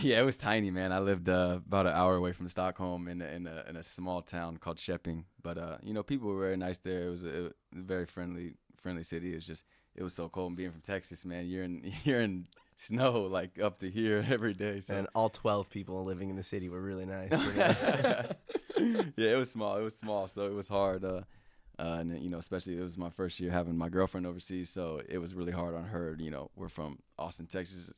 Yeah, it was tiny, man. I lived about an hour away from Stockholm in a small town called Shepping. But people were very nice there. It was a very friendly city. It's just it was so cold. And being from Texas, man, you're in snow like up to here every day. So And all 12 people living in the city were really nice. yeah, it was small. It was small, so it was hard. And especially it was my first year having my girlfriend overseas, so it was really hard on her. We're from Austin, Texas,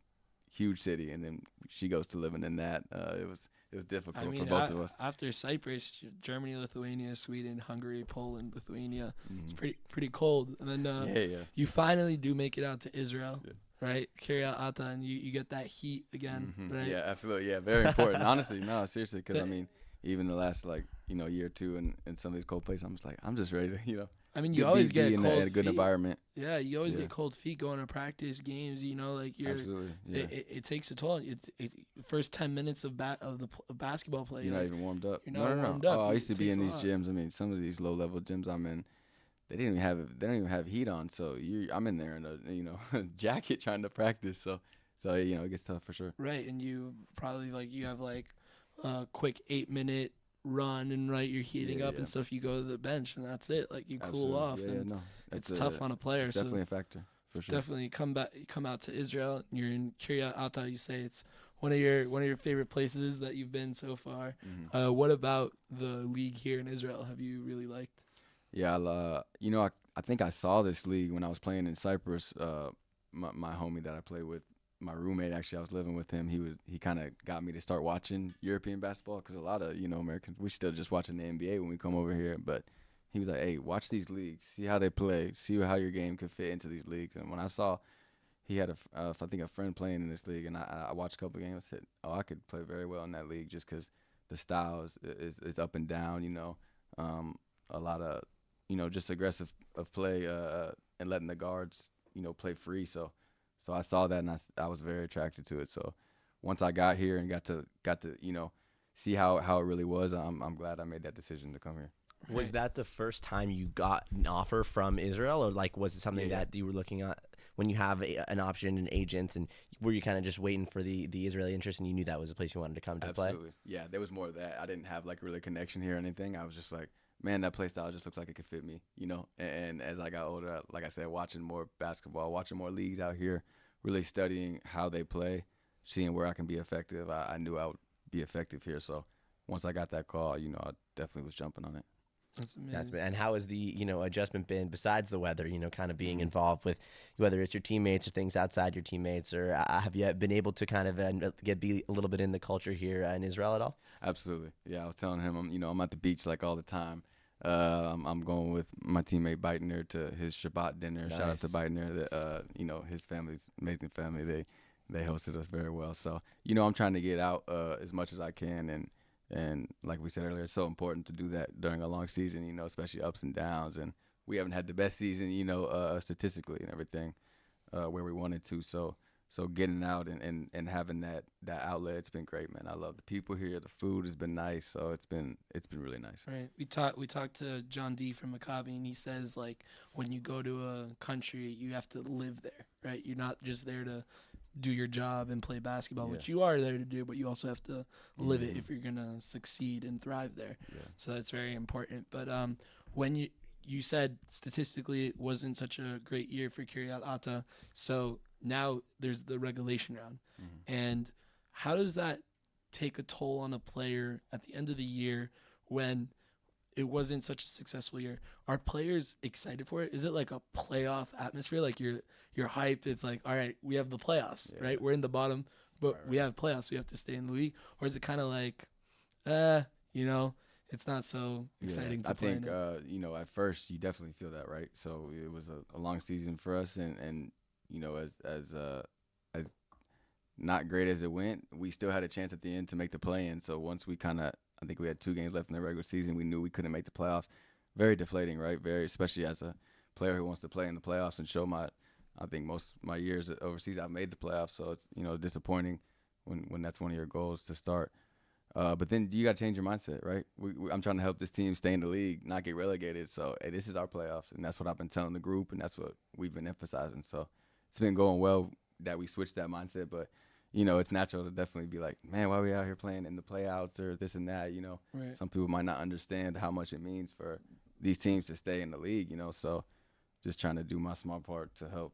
huge city, and then she goes to living in that. It was difficult I mean, for both of us. after Cyprus, Germany, Lithuania, Sweden, Hungary, Poland, Lithuania, it's Mhm. pretty cold. And then Yeah. you finally do make it out to Israel, Yeah. right? Kiryat Ata, and you get that heat again, Mhm. right? Yeah, absolutely. Yeah, very important. Honestly, no, seriously, because The- I mean, even the last year or two in some of these cold places, I'm just ready to I mean, you always get in cold a good feet. environment. Yeah, you always Yeah. get cold feet going to practice games. Like you're. Absolutely. Yeah. It takes a toll. First 10 minutes of basketball play, You're not like, even warmed up. you're not no. warmed up. Oh, I It used to be takes in a these lot. gyms. I mean, some of these low level gyms I'm in, they don't even have heat on. So I'm in there in a jacket trying to practice. So it gets tough for sure. right, and you probably you have a quick 8-minute run, and you're heating Yeah, up yeah. and stuff. You go to the bench and that's it. Like you cool Absolutely. off, Yeah, and no, it's That's tough on a player. It's So definitely a factor for sure. definitely come out to Israel. You're in Kiryat Ata. You say it's one of your favorite places that you've been so far. Mhm. What about the league here in Israel have you really liked? Yeah, I think I saw this league when I was playing in Cyprus. My homie that I played with, my roommate actually, I was living with him. He kind of got me to start watching European basketball because a lot of Americans, we still just watching the NBA when we come over here. But he was like, "Hey, watch these leagues, see how they play, see how your game could fit into these leagues." And when I saw he had I think a friend playing in this league, and I watched a couple games, I said, "Oh, I could play very well in that league just because the style is up and down." A lot of just aggressive of play and letting the guards play free. So I saw that and I was very attracted to it. So once I got here and got to see how it really was, I'm glad I made that decision to come here. Was that the first time you got an offer from Israel, or was it something Yeah. that you were looking at when you have an option and agents, and were you kind of just waiting for the Israeli interest, and you knew that was a place you wanted to come to play? Absolutely. Yeah, there was more of that. I didn't have really a connection here or anything. I was just like, man, that play style just looks like it could fit me, And as I got older, like I said, watching more basketball, watching more leagues out here, really studying how they play, seeing where I can be effective. I knew I would be effective here. So once I got that call, I definitely was jumping on it. That's amazing. And how has the adjustment been besides the weather? Kind of being involved with whether it's your teammates or things outside your teammates, or have you been able to kind of be a little bit in the culture here in Israel at all? Absolutely. Yeah, I was telling him, I'm at the beach all the time. I'm going with my teammate Beitner to his Shabbat dinner. Shout out to Nice. Beitner. His family's amazing family. They hosted us very well. So I'm trying to get out as much as I can, and like we said earlier, it's so important to do that during a long season. Especially ups and downs, and we haven't had the best season, statistically and everything, where we wanted to. So getting out and having that outlet, it's been great, man. I love the people here. The food has been nice, so it's been really nice. Right. We talked to John D from Maccabi, and he says when you go to a country, you have to live there, right? You're not just there to do your job and play basketball, which you are there to do, but you also have to live it if you're gonna succeed and thrive there. Yeah. So that's very important. But when you said statistically it wasn't such a great year for Kiryat Ata, so now there's the regulation round, and how does that take a toll on a player at the end of the year when it wasn't such a successful year? Are players excited for it? Is it like a playoff atmosphere? Like you're hyped. It's like, all right, we have the playoffs, Yeah. right? We're in the bottom, but Right. we have playoffs. We have to stay in the league. Or is it kind of like, it's not so exciting to I play think in it? at first you definitely feel that, right? So it was a long season for us, and as not great as it went, we still had a chance at the end to make the play-in. So once we I think we had 2 games left in the regular season, we knew we couldn't make the playoffs. Very deflating, right? Very, especially as a player who wants to play in the playoffs and show I think most of my years overseas I've made the playoffs. So it's disappointing when that's one of your goals to start. But then you got to change your mindset, right? I'm trying to help this team stay in the league, not get relegated. So hey, this is our playoffs, and that's what I've been telling the group, and that's what we've been emphasizing. So it's been going well that we switched that mindset, but it's natural to definitely be like, man, why are we out here playing in the playouts or this and that, Right. Some people might not understand how much it means for these teams to stay in the league, so just trying to do my small part to help,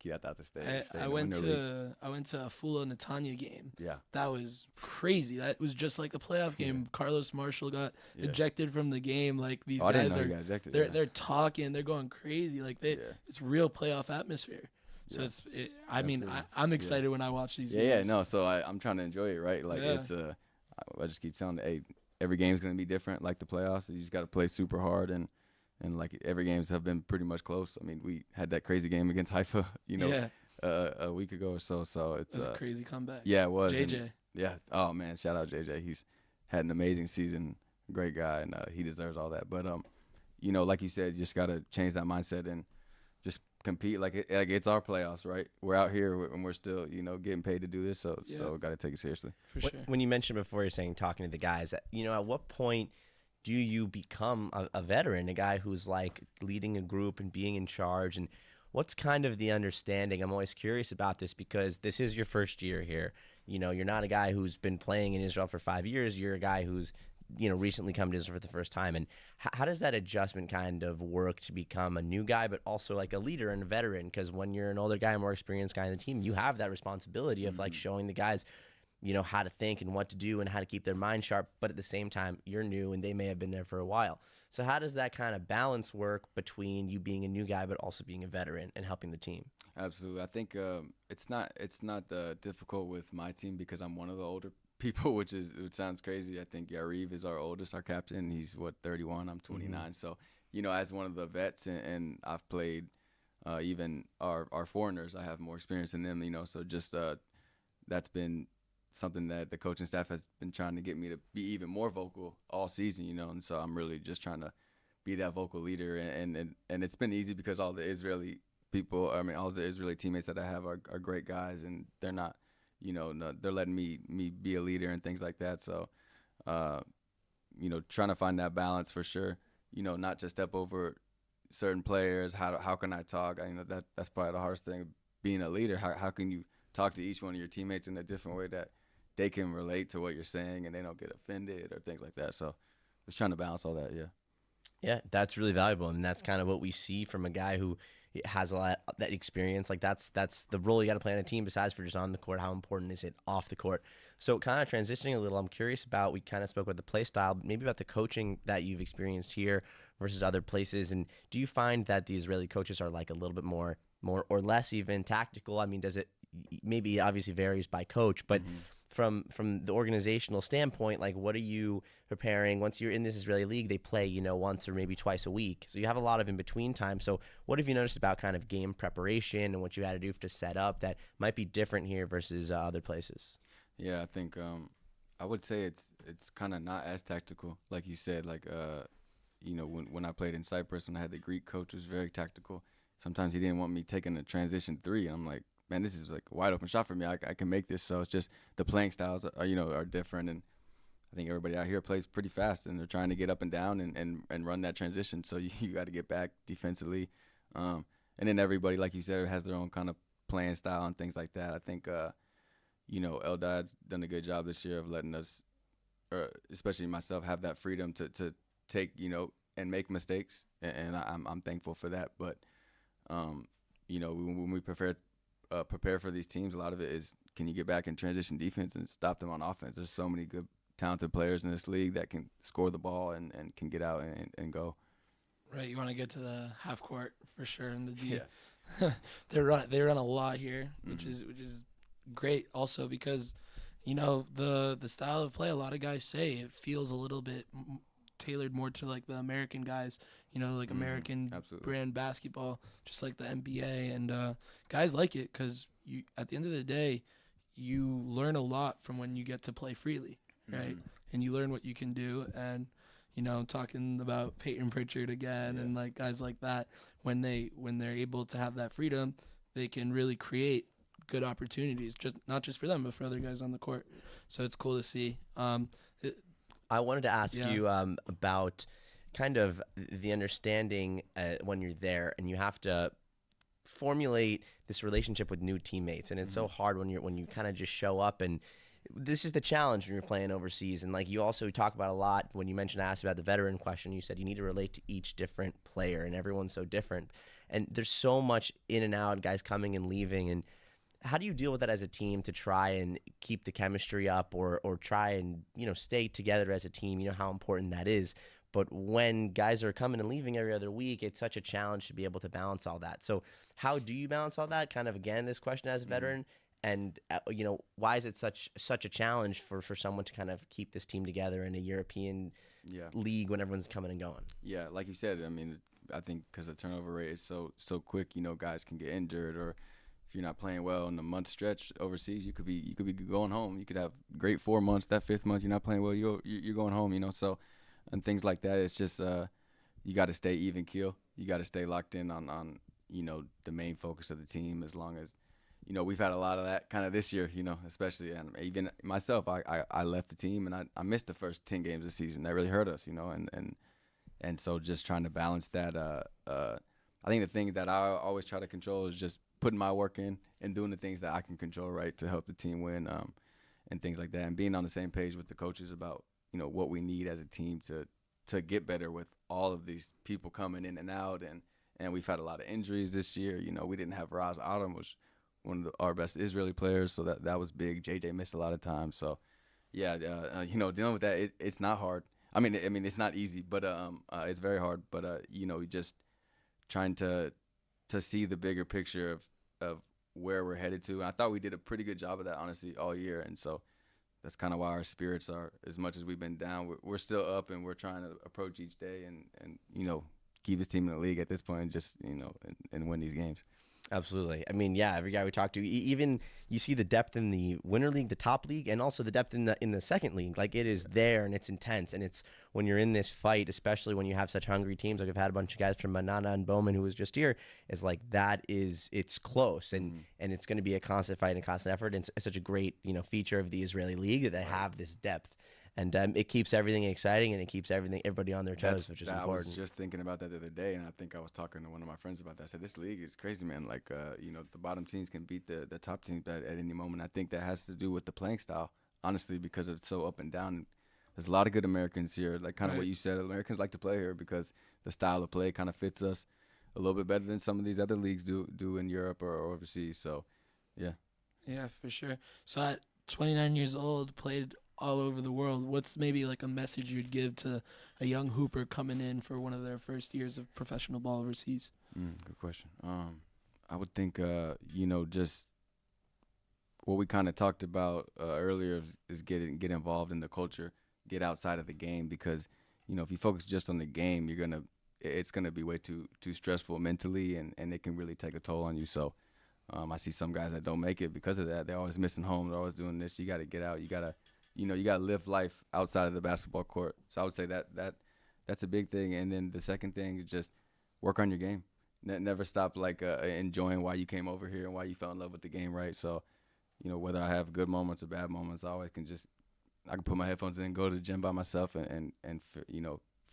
Kiat to stay I in the went winter league. to I went to a Fula Netanya game. Yeah. That was crazy. That was just like a playoff game. Carlos Marshall got Yeah. ejected from the game. Like these I didn't guys know are he got ejected. they're talking, they're going crazy. Like yeah. it's real playoff atmosphere. So Yeah. I mean, Absolutely. I'm excited when I watch these Yeah, games. no. So I'm trying to enjoy it, right? Like Yeah. it's I just keep telling, hey, every game's gonna be different, like the playoffs. You just got to play super hard, and like every games have been pretty much close. I mean, we had that crazy game against Haifa, Yeah, a week ago or so. So it it's was a crazy comeback. yeah, it was. And, JJ. yeah. Oh man, shout out JJ. He's had an amazing season. Great guy, and he deserves all that. But like you said, you just gotta change that mindset and just compete like it's our playoffs, right? We're out here and we're still, getting paid to do this, so got to take it seriously. For sure. When you mentioned before, you're saying talking to the guys, at what point do you become a veteran, a guy who's like leading a group and being in charge? And what's kind of the understanding? I'm always curious about this because this is your first year here. You're not a guy who's been playing in Israel for 5 years. You're a guy who's recently come to Israel for the first time. And how does that adjustment kind of work to become a new guy, but also like a leader and a veteran? Because when you're an older guy, a more experienced guy on the team, you have that responsibility of like showing the guys, how to think and what to do and how to keep their mind sharp. But at the same time, you're new and they may have been there for a while. So how does that kind of balance work between you being a new guy, but also being a veteran and helping the team? Absolutely. I think it's not difficult with my team because I'm one of the older people, which sounds crazy. I think Yariv is our oldest, our captain. He's 31. I'm 29. So, as one of the vets, and I've played even our foreigners, I have more experience than them. So just that's been something that the coaching staff has been trying to get me to be even more vocal all season. And so I'm really just trying to be that vocal leader, and it's been easy because all the Israeli people, all the Israeli teammates that I have are great guys, and they're not. No, they're letting me be a leader and things like that. So, trying to find that balance for sure. Not just step over certain players. How can I talk? That's probably the hardest thing. Being a leader, how can you talk to each one of your teammates in a different way that they can relate to what you're saying and they don't get offended or things like that. So, just trying to balance all that. Yeah. Yeah, that's really valuable, and that's kind of what we see from a guy who has a lot that experience. Like that's the role you got to play on a team besides for just on the court. How important is it off the court? So kind of transitioning a little, I'm curious about, we kind of spoke about the play style, but maybe about the coaching that you've experienced here versus other places. And do you find that the Israeli coaches are like a little bit more or less even tactical? I mean, does it maybe obviously varies by coach, but from the organizational standpoint, like what are you preparing once you're in this Israeli league? They play, once or maybe twice a week. So you have a lot of in between time. So what have you noticed about kind of game preparation and what you had to do to set up that might be different here versus other places? Yeah, I think I would say it's kind of not as tactical, like you said. Like when I played in Cyprus, when I had the Greek coach, was very tactical. Sometimes he didn't want me taking a transition three, and I'm like, man, this is like a wide open shot for me. I can make this. So it's just the playing styles are different, and I think everybody out here plays pretty fast, and they're trying to get up and down and run that transition. So you got to get back defensively, and then everybody, like you said, has their own kind of playing style and things like that. I think Eldad's done a good job this year of letting us, or especially myself, have that freedom to take and make mistakes, and I'm thankful for that. But when we prepare for these teams, a lot of it is, can you get back in transition defense and stop them on offense? There's so many good, talented players in this league that can score the ball and can get out and go. Right, you want to get to the half court for sure in the D. Yeah. they run a lot here, which is great also because the style of play, a lot of guys say it feels a little bit tailored more to like the American guys, like American Absolutely. brand basketball, just like the NBA, and guys like it because you, at the end of the day, you learn a lot from when you get to play freely, right? And you learn what you can do, and talking about Peyton Pritchard again, and like guys like that, when they're able to have that freedom, they can really create good opportunities, not just for them, but for other guys on the court. So it's cool to see. I wanted to ask you about kind of the understanding when you're there and you have to formulate this relationship with new teammates, and it's so hard when you kind of just show up. And this is the challenge when you're playing overseas. And like you also talk about a lot when you asked about the veteran question, you said you need to relate to each different player, and everyone's so different. And there's so much in and out, guys coming and leaving. And how do you deal with that as a team to try and keep the chemistry up, or try and, stay together as a team? You know how important that is. But when guys are coming and leaving every other week, it's such a challenge to be able to balance all that. So how do you balance all that? Kind of, again, this question as a veteran. And, why is it such a challenge for someone to kind of keep this team together in a European league when everyone's coming and going? Yeah, like you said, I mean, I think because the turnover rate is so quick, guys can get injured, or if you're not playing well in a month stretch overseas, you could be going home. You could have great 4 months. That 5th month, you're not playing well, you're going home. So, and things like that. It's just you got to stay even keel. You got to stay locked in on the main focus of the team. As long as we've had a lot of that kind of this year. Especially, and even myself, I left the team and I missed the first 10 games of the season. That really hurt us. And so just trying to balance that. I think the thing that I always try to control is just putting my work in and doing the things that I can control, right, to help the team win, and things like that, and being on the same page with the coaches about what we need as a team to get better with all of these people coming in and out, and we've had a lot of injuries this year. We didn't have Raz Adam, which one of our best Israeli players, so that was big. JJ missed a lot of time, so yeah, dealing with that, it's not hard. I mean, it's not easy, but it's very hard. But just trying to see the bigger picture of where we're headed to. And I thought we did a pretty good job of that, honestly, all year. And so that's kind of why our spirits are, as much as we've been down, we're still up, and we're trying to approach each day and keep this team in the league at this point, and just and win these games. Absolutely. I mean, yeah, every guy we talk to, even you see the depth in the winter league, the top league, and also the depth in the second league. Like, it is there, and it's intense. And it's when you're in this fight, especially when you have such hungry teams. Like, I've had a bunch of guys from Manana and Bowman who was just here. It's like it's close, and it's going to be a constant fight and constant effort. And it's such a great feature of the Israeli league that they have this depth. And it keeps everything exciting, and it keeps everybody on their toes, which is important. I was just thinking about that the other day, and I think I was talking to one of my friends about that. I said, this league is crazy, man. Like, the bottom teams can beat the top teams at any moment. I think that has to do with the playing style, honestly, because it's so up and down. There's a lot of good Americans here, like kind of what you said. Americans like to play here because the style of play kind of fits us a little bit better than some of these other leagues do in Europe or overseas. So, yeah. Yeah, for sure. So at 29 years old, played all over the world. What's maybe like a message you'd give to a young hooper coming in for one of their first years of professional ball overseas? Good question. I would think, just what we kind of talked about earlier is get involved in the culture, get outside of the game, because, if you focus just on the game, it's gonna be way too stressful mentally, and it can really take a toll on you. So I see some guys that don't make it because of that. They're always missing home. They're always doing this. You got to get out. You got to you got to live life outside of the basketball court. So I would say that's a big thing. And then the second thing is just work on your game. Never stop enjoying why you came over here and why you fell in love with the game, right? So, whether I have good moments or bad moments, I can put my headphones in and go to the gym by myself and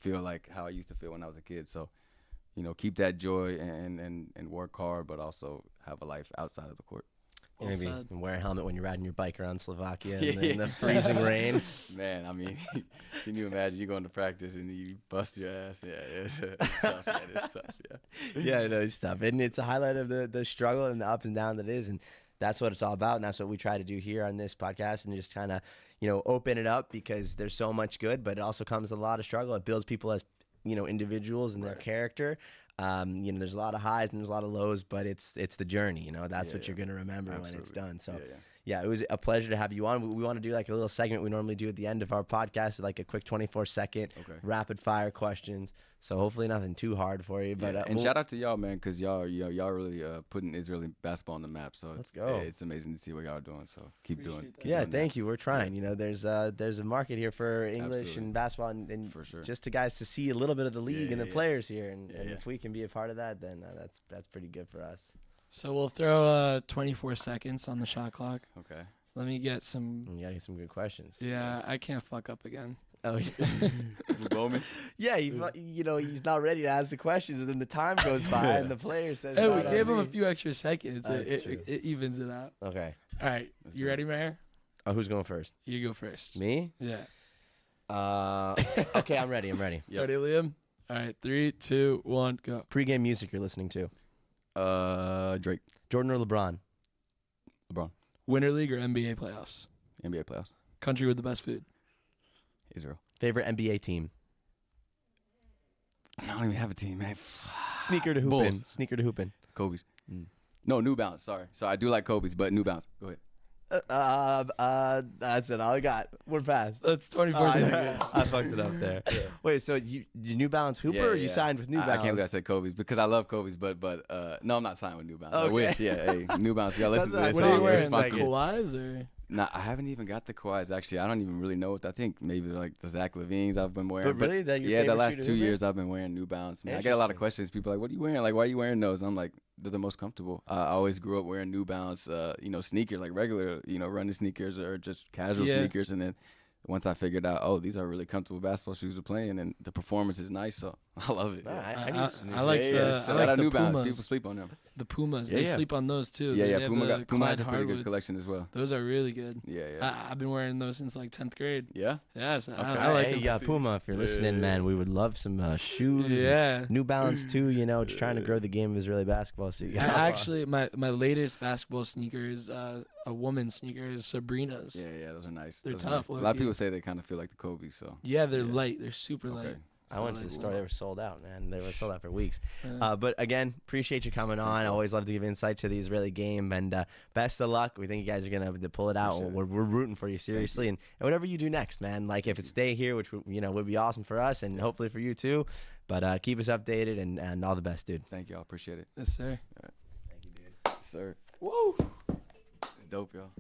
feel like how I used to feel when I was a kid. So, keep that joy and work hard, but also have a life outside of the court. Well Maybe said. wear a helmet when you're riding your bike around Slovakia in the freezing rain. Man, I mean, can you imagine you going to practice and you bust your ass? Yeah, it's tough, man. It's tough, yeah. Yeah, no, it's tough. And it's a highlight of the struggle and the ups and downs that it is. And that's what it's all about. And that's what we try to do here on this podcast, and just kind of, open it up, because there's so much good, but it also comes with a lot of struggle. It builds people as, individuals and their character. There's a lot of highs and there's a lot of lows, but it's the journey. That's what you're going to remember when it's done. So yeah, it was a pleasure to have you on. We want to do like a little segment we normally do at the end of our podcast, like a quick 24-second rapid fire questions. So hopefully nothing too hard for you. But and shout out to y'all, man, because y'all really putting Israeli basketball on the map. So let's go. It's amazing to see what y'all are doing. So keep doing. Thank you. We're trying. There's a market here for English and basketball, and for sure. just to guys to see a little bit of the league and the players here, and if we can be a part of that, then that's pretty good for us. So we'll throw 24 seconds on the shot clock. Okay. Let me get some. You gotta get some good questions. Yeah, I can't fuck up again. Oh, yeah. Bowman. Yeah, he's not ready to ask the questions, and then the time goes by, and the player says, Hey, we "Not on gave him a me." few extra seconds. That's It, true. it evens it out. Okay. All right, Let's you do it. ready, Mayor? Oh, who's going first? You go first. Me? Yeah. Okay, I'm ready. Yep. Ready, Liam? All right, 3, 2, 1, go. Pre-game music you're listening to. Drake. Jordan or LeBron? LeBron. Winter League or NBA playoffs? NBA playoffs. Country with the best food? Israel. Favorite NBA team? I don't even have a team, man. Sneaker to hoopin'. Bulls. Sneaker to hoopin'. Kobe's. Mm. No, New Balance. Sorry. So I do like Kobe's, but New Balance. Go ahead. That's it. All I got. We're past. That's 24 seconds. I fucked it up there. Wait, so you New Balance Hooper or you signed with New Balance? I can't believe I said Kobe's because I love Kobe's, but no, I'm not signed with New Balance. Okay. I wish, yeah. Hey, New Balance, y'all listen to That's this. what What I are you saw. wearing? Responsible. Like Kawhi's or? Nah, I haven't even got the Kawhi's actually. I don't even really know what I think. Maybe like the Zach Levines I've been wearing. But really, that your yeah, the favorite last shoe to 2 hoop in? years I've been wearing New Balance. Man, I get a lot of Interesting. questions. People are like, "What are you wearing? Like, why are you wearing those?" And I'm like, "They're the most comfortable." I always grew up wearing New Balance, sneakers, like regular, running sneakers or just casual Yeah. sneakers. And then once I figured out, oh, these are really comfortable basketball shoes to play in, and the performance is nice, so I love it. All Yeah. right, I need some new I like shoes. the- Yeah, I shout like out the New Balance. Pumas. People sleep on them. The Pumas. Yeah, They yeah. sleep on those too. Yeah, They yeah. have Puma the Puma has Clyde a pretty good hardwoods. collection as well. Those are really good. Yeah, yeah. I've been wearing those since like 10th grade. Yeah. Yes, Okay. I like Hey, them. Puma, if you're listening, man, we would love some shoes. and Yeah. New Balance too. Just trying to grow the game of Israeli basketball. So you I got actually, my latest basketball sneaker is a woman's sneaker is Sabrina's. Yeah, yeah, those are nice. They're Those are tough, nice. A lot low-key. of people say they kind of feel like the Kobe, so. Yeah, they're Yeah. light. They're super light. Okay. I went to So, the like, store. They were sold out, man. They were sold out for weeks. yeah. But again, appreciate you coming on. I always love to give insight to the Israeli game, and best of luck. We think you guys are gonna to pull it out. Appreciate it. We're rooting for you seriously, and whatever you do next, man. Like if it's stay here, which would be awesome for us, and hopefully for you too. But keep us updated, and all the best, dude. Thank y'all. Appreciate it. Yes, sir. Yes, sir. Woo! It's dope, y'all.